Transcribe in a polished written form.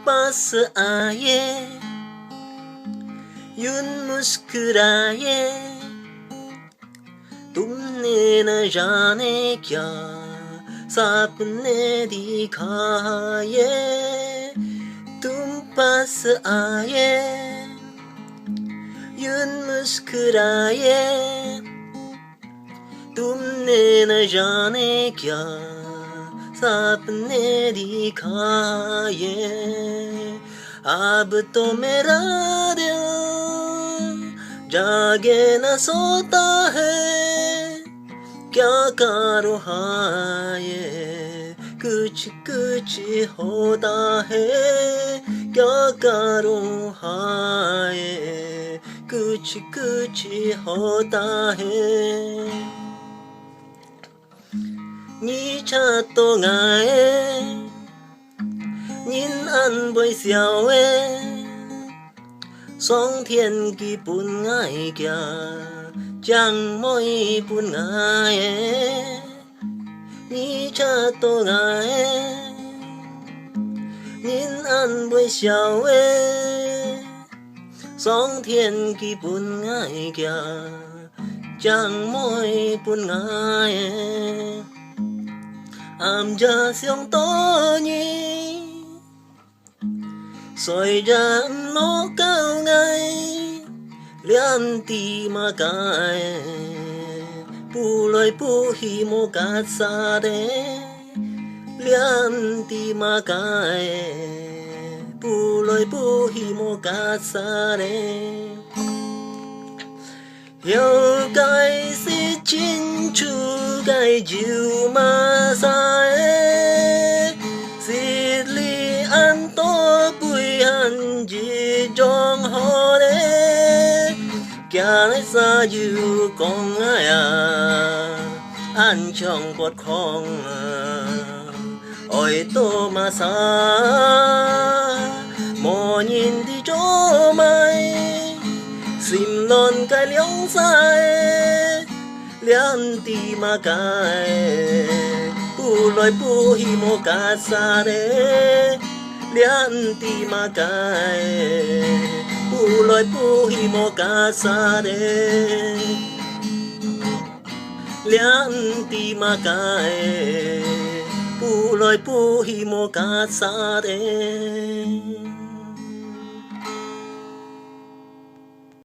paas aaye yun muskuraaye Tumne na jaane kya sapne dikhaaye paas aaye yun muskuraaye Tumne na jaane kya sapne dikhaaye ab to mera jaage na sota hai kya karo haaye kuch kuch hota hai kya karo haaye kuch kuch hota hai汝搽到涯Nyin會笑上天寄分涯佢呀Ciang妹分涯汝搽到涯Nyin會笑上天寄分涯佢呀Ciang妹分涯暗夜想到汝睡也毋落覺涯靚弟makkai仆來仆去無結殺靚弟makkai仆來仆去無結殺有該是清楚該就嘛晒是li an to bùi hàn chỉ trong hồ đê kia lại xa dù con ai ăn trong bọt không ôi tô mà xa mò nhìn đi chỗ mày xìm lon cái liếng sai liang ti makkai pu loi pu hi mokatsat liang ti makkai pu loi pu hi mokatsat liang ti makkai pu loi pu hi mokatsat